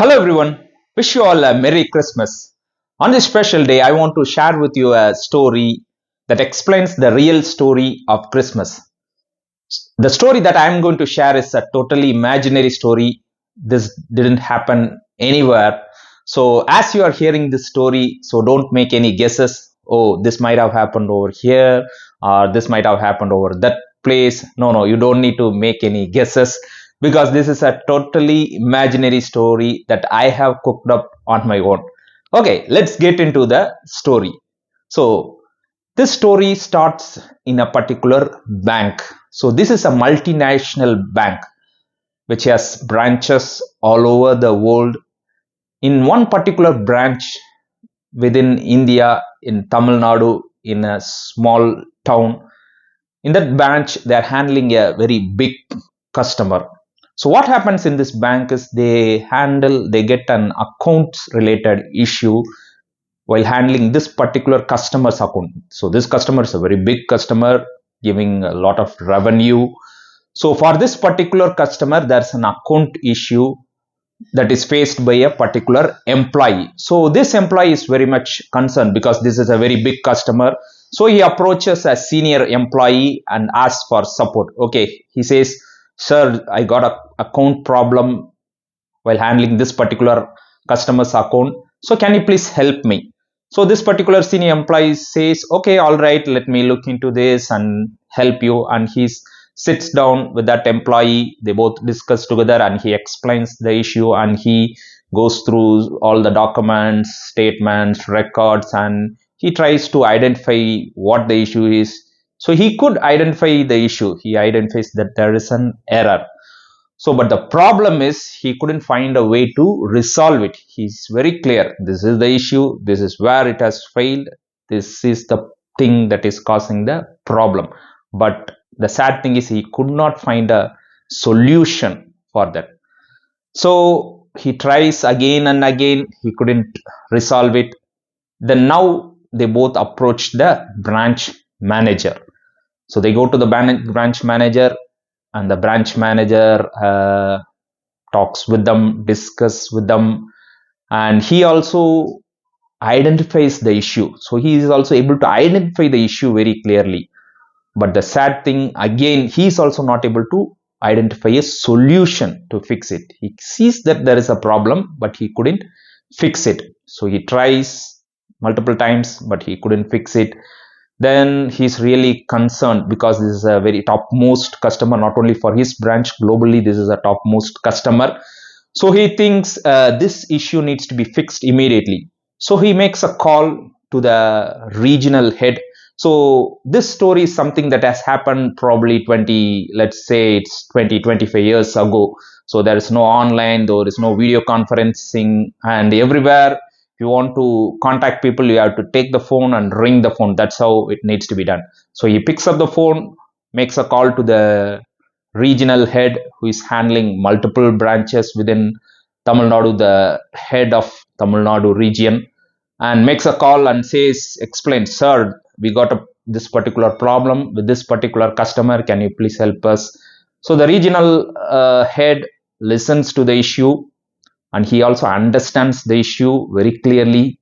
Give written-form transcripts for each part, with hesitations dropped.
Hello everyone, wish you all a Merry Christmas. On this special day, I want to share with you a story that explains the real story of Christmas. The story that I am going to share is a totally imaginary story. This didn't happen anywhere. So, as you are hearing this story, so don't make any guesses. Oh, this might have happened over here, or this might have happened over that place. No, you don't need to make any guesses because this is a totally imaginary story that I have cooked up on my own. Okay, let's get into the story. So, this story starts in a particular bank. So, this is a multinational bank which has branches all over the world. In one particular branch within India, in Tamil Nadu, in a small town, in that branch, they are handling a very big customer. So, what happens in this bank is they get an accounts related issue while handling this particular customer's account. So this customer is a very big customer giving a lot of revenue. So for this particular customer, there's an account issue that is faced by a particular employee. So this employee is very much concerned because this is a very big customer. So he approaches a senior employee and asks for support. Okay, he says, "Sir, I got a account problem while handling this particular customer's account. So can you please help me?" So this particular senior employee says, "Okay, all right, let me look into this and help you." And he sits down with that employee. They both discuss together and he explains the issue and he goes through all the documents, statements, records, and he tries to identify what the issue is. So he could identify the issue. He identifies that there is an error. So, but the problem is he couldn't find a way to resolve it. He's very clear. This is the issue. This is where it has failed. This is the thing that is causing the problem. But the sad thing is he could not find a solution for that. So he tries again and again. He couldn't resolve it. Then now they both approach the branch manager. So they go to the branch manager and the branch manager talks with them, discuss with them, and he also identifies the issue. So he is also able to identify the issue very clearly. But the sad thing again, he is also not able to identify a solution to fix it. He sees that there is a problem, but he couldn't fix it. So he tries multiple times, but he couldn't fix it. Then he's really concerned because this is a very topmost customer, not only for his branch, globally this is a topmost customer. So he thinks this issue needs to be fixed immediately. So he makes a call to the regional head. So this story is something that has happened probably 20, let's say it's 20 25 years ago. So there is no online, there is no video conferencing, and everywhere you want to contact people, you have to take the phone and ring the phone. That's how it needs to be done. So he picks up the phone, makes a call to the regional head who is handling multiple branches within Tamil Nadu, the head of Tamil Nadu region, and makes a call and says, explains, "Sir, we got this particular problem with this particular customer. Can you please help us?" So the regional head listens to the issue and he also understands the issue very clearly,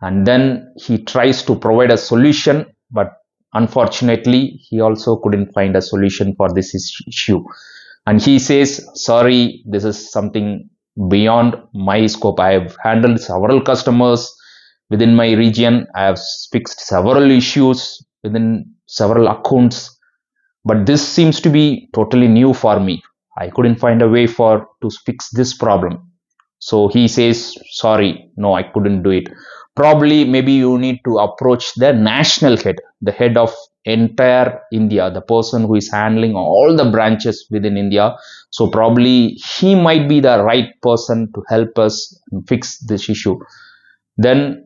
and then he tries to provide a solution, but unfortunately he also couldn't find a solution for this issue. And he says, "Sorry, this is something beyond my scope. I have handled several customers within my region. I have fixed several issues within several accounts, but this seems to be totally new for me. I couldn't find a way for to fix this problem." So he says, "Sorry, no, I couldn't do it. Probably maybe you need to approach the national head, the head of entire India, the person who is handling all the branches within India. So probably he might be the right person to help us fix this issue." Then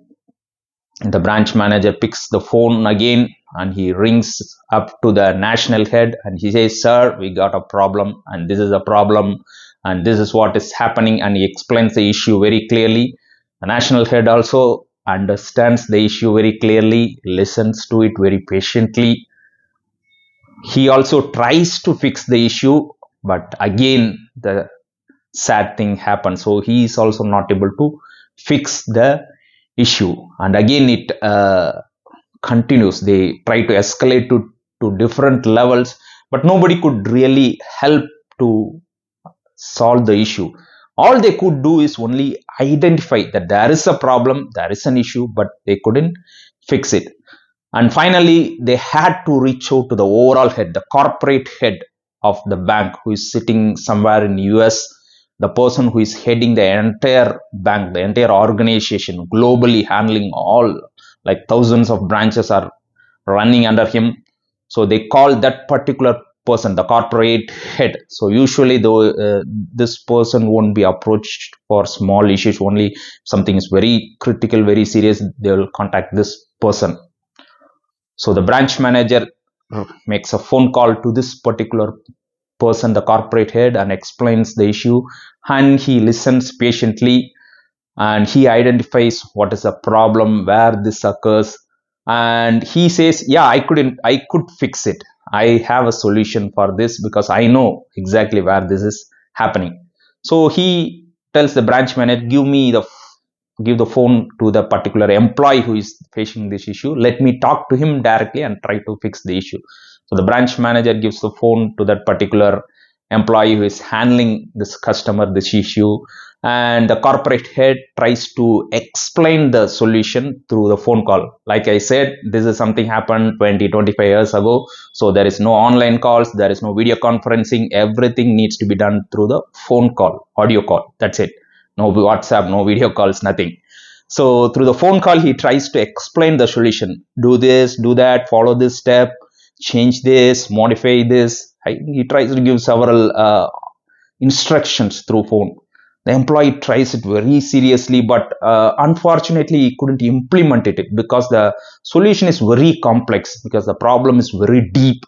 the branch manager picks the phone again and he rings up to the national head and he says, "Sir, we got a problem and this is a problem and this is what is happening," and he explains the issue very clearly. The national head also understands the issue very clearly, listens to it very patiently. He also tries to fix the issue, but again the sad thing happened. So he is also not able to fix the issue, and again it continues. They try to escalate to different levels, but nobody could really help to solve the issue. All they could do is only identify that there is a problem, there is an issue, but they couldn't fix it. And finally, they had to reach out to the overall head, the corporate head of the bank, who is sitting somewhere in US, the person who is heading the entire bank, the entire organization, globally handling all, like thousands of branches are running under him. So they call that particular person the corporate head. So usually though this person won't be approached for small issues, only something is very critical, very serious, they will contact this person. So the branch manager makes a phone call to this particular person, the corporate head, and explains the issue, and he listens patiently, and he identifies what is the problem, where this occurs, and he says, yeah, I could fix it. I have a solution for this because I know exactly where this is happening. So he tells the branch manager, give the phone to the particular employee who is facing this issue. Let me talk to him directly and try to fix the issue. So the branch manager gives the phone to that particular employee who is handling this customer, this issue, and the corporate head tries to explain the solution through the phone call. Like I said, this is something happened 20-25 years ago. So there is no online calls, there is no video conferencing. Everything needs to be done through the phone call, audio call. That's it. No WhatsApp, no video calls, nothing. So through the phone call, he tries to explain the solution. Do this, do that, follow this step, change this, modify this. He tries to give several instructions through phone. The employee tries it very seriously, but unfortunately, he couldn't implement it because the solution is very complex, because the problem is very deep.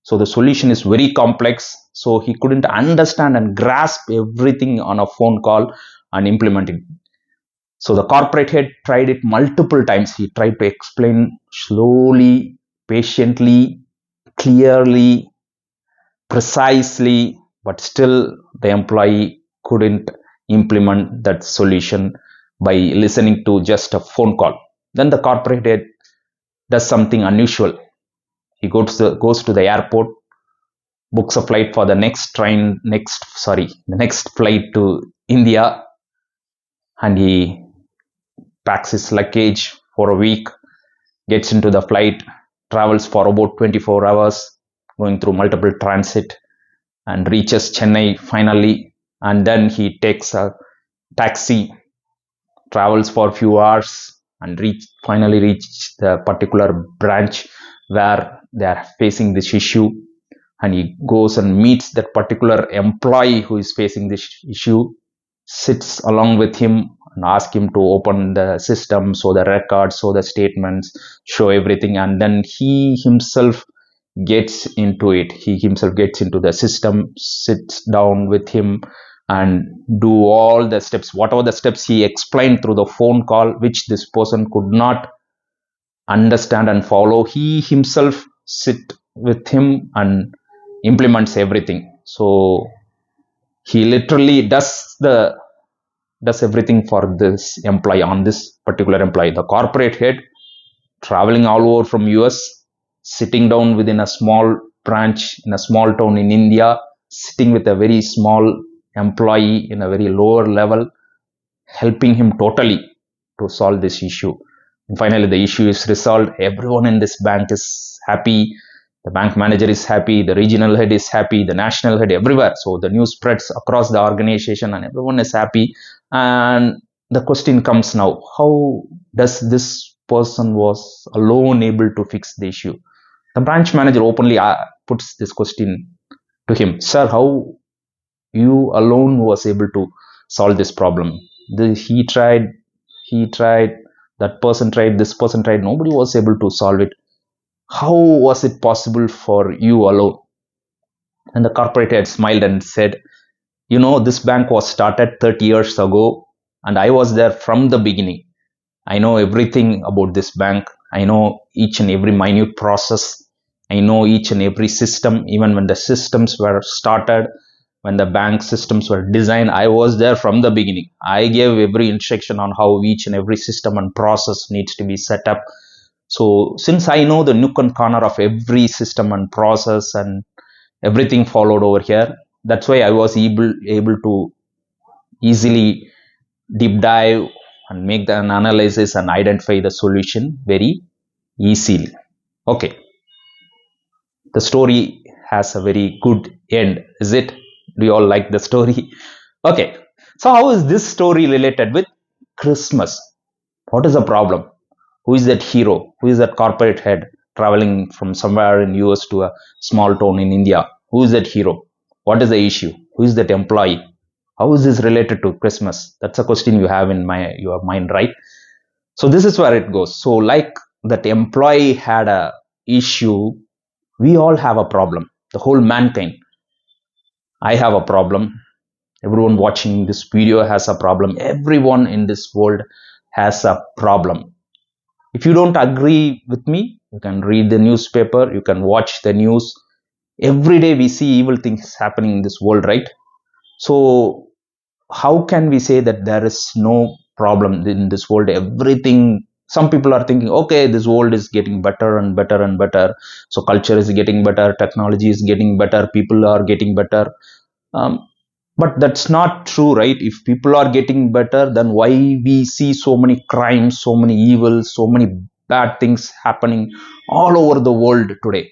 So the solution is very complex. So he couldn't understand and grasp everything on a phone call and implement it. So the corporate head tried it multiple times. He tried to explain slowly, patiently, clearly, precisely, but still the employee couldn't implement that solution by listening to just a phone call. Then the corporate head does something unusual. He goes to the airport, books a flight for the next flight to India, and he packs his luggage for a week, gets into the flight, travels for about 24 hours, going through multiple transit, and reaches Chennai finally. And then he takes a taxi, travels for a few hours, and finally reach the particular branch where they are facing this issue. And he goes and meets that particular employee who is facing this issue, sits along with him and asks him to open the system, show the records, show the statements, show everything, and then he himself gets into it. He himself gets into the system, sits down with him, and do all the steps, whatever the steps he explained through the phone call, which this person could not understand and follow. He himself sit with him and implements everything. So he literally does everything for this employee, on this particular employee. The corporate head traveling all over from US, sitting down within a small branch in a small town in India, sitting with a very small employee in a very lower level, helping him totally to solve this issue. And finally, the issue is resolved. Everyone in this bank is happy. The bank manager is happy. The regional head is happy. The national head, everywhere. So the news spreads across the organization and everyone is happy. And the question comes now, how does this person was alone able to fix the issue? The branch manager openly puts this question to him. Sir, how you alone was able to solve this problem? He tried, that person tried, this person tried, nobody was able to solve it. How was it possible for you alone? And the corporate head smiled and said, this bank was started 30 years ago, and I was there from the beginning. I know everything about this bank. I know each and every minute process. I know each and every system. Even when the systems were started, when the bank systems were designed. I was there from the beginning. I gave every instruction on how each and every system and process needs to be set up. So since I know the nook and corner of every system and process and everything followed over here, that's why I was able to easily deep dive and make an analysis and identify the solution very easily. Okay, the story has a very good end, is it? Do you all like the story? Okay, so how is this story related with Christmas? What is the problem? Who is that hero? Who is that corporate head traveling from somewhere in US to a small town in India? Who is that hero? What is the issue? Who is that employee? How is this related to Christmas? That's a question you have in your mind, right? So this is where it goes. So like that employee had a issue, we all have a problem. The whole mankind. I have a problem. Everyone watching this video has a problem. Everyone in this world has a problem. If you don't agree with me, you can read the newspaper, you can watch the news. Every day we see evil things happening in this world, right? So how can we say that there is no problem in this world? Everything, some people are thinking, okay, this world is getting better and better and better. So culture is getting better, technology is getting better, people are getting better. Um, but that's not true, right? If people are getting better, then why we see so many crimes, so many evils, so many bad things happening all over the world today?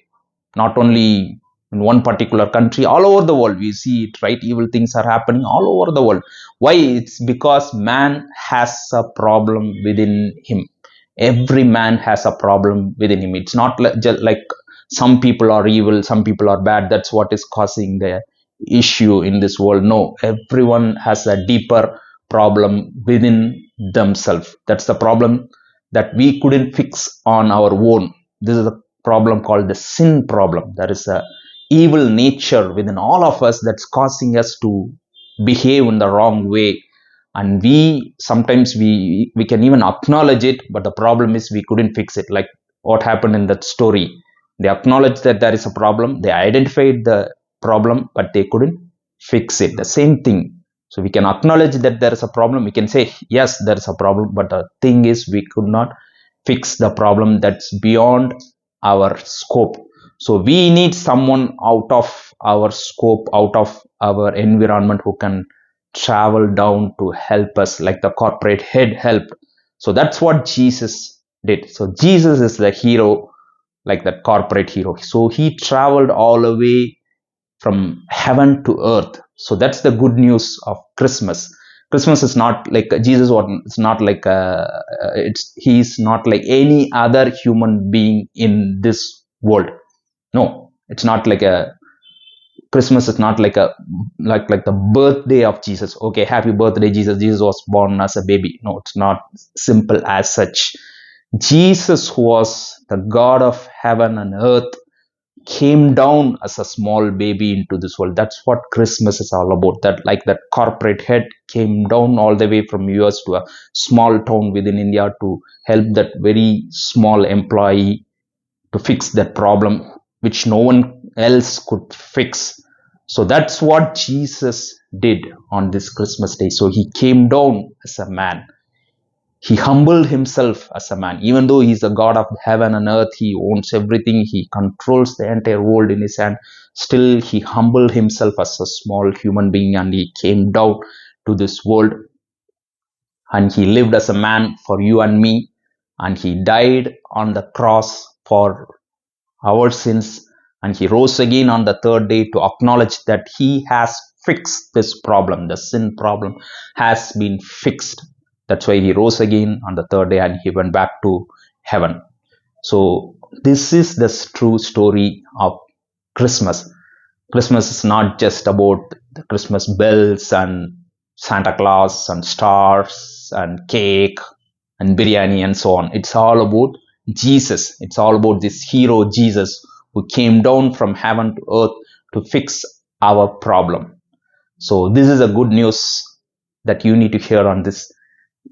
Not only in one particular country, all over the world we see it, right? Evil things are happening all over the world. Why? It's because man has a problem within him. Every man has a problem within him. It's not just like some people are evil, some people are bad, that's what is causing the issue in this world. No, everyone has a deeper problem within themselves. That's the problem that we couldn't fix on our own. This is a problem called the sin problem. There is a evil nature within all of us that's causing us to behave in the wrong way, and we sometimes we can even acknowledge it, but the problem is we couldn't fix it. Like what happened in that story, they acknowledged that there is a problem, they identified the problem, but they couldn't fix it. The same thing. So we can acknowledge that there is a problem, we can say yes, there is a problem, but the thing is we could not fix the problem. That's beyond our scope. So we need someone out of our scope, out of our environment, who can travel down to help us, like the corporate head helped. So that's what Jesus did. So Jesus is the hero, like that corporate hero. So he traveled all the way from heaven to earth. So that's the good news of Christmas. Christmas is not like Jesus, or it's not like he's not like any other human being in this world. No, it's not like a Christmas is not like a like the birthday of Jesus. Okay, happy birthday, Jesus. Jesus was born as a baby. No, it's not simple as such. Jesus, who was the God of heaven and earth, came down as a small baby into this world. That's what Christmas is all about. That like that corporate head came down all the way from US to a small town within India to help that very small employee to fix that problem which no one else could fix. So that's what Jesus did on this Christmas day. So he came down as a man. He humbled himself as a man. Even though he's the God of heaven and earth, he owns everything, he controls the entire world in his hand, still he humbled himself as a small human being, and he came down to this world, and he lived as a man for you and me, and he died on the cross for our sins, and he rose again on the third day to acknowledge that he has fixed this problem. The sin problem has been fixed. That's why he rose again on the third day and he went back to heaven. So this is the true story of Christmas. Christmas is not just about the Christmas bells and Santa Claus and stars and cake and biryani and so on. It's all about Jesus. It's all about this hero Jesus who came down from heaven to earth to fix our problem. So this is a good news that you need to hear on this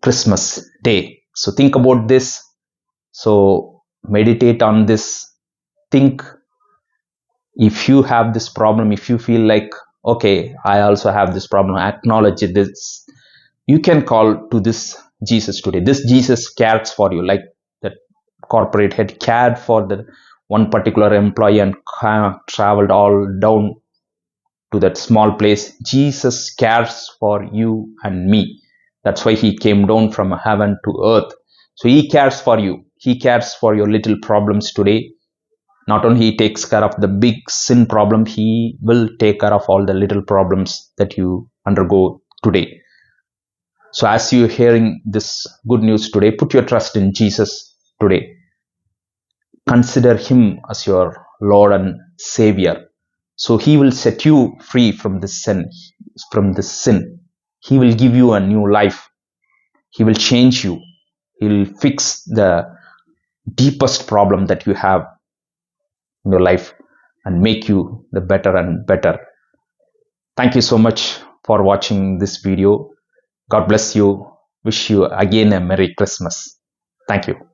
Christmas day. So think about this. So meditate on this. Think, if you have this problem, if you feel like okay, I also have this problem, acknowledge this. You can call to this Jesus today. This Jesus cares for you, like that corporate head cared for the one particular employee and traveled all down to that small place. Jesus cares for you and me. That's why he came down from heaven to earth. So he cares for you. He cares for your little problems today. Not only he takes care of the big sin problem, he will take care of all the little problems that you undergo today. So as you're hearing this good news today, put your trust in Jesus today. Consider him as your Lord and Savior. So he will set you free from this sin, He will give you a new life. He will change you. He will fix the deepest problem that you have in your life and make you the better and better. Thank you so much for watching this video. God bless you. Wish you again a Merry Christmas. Thank you.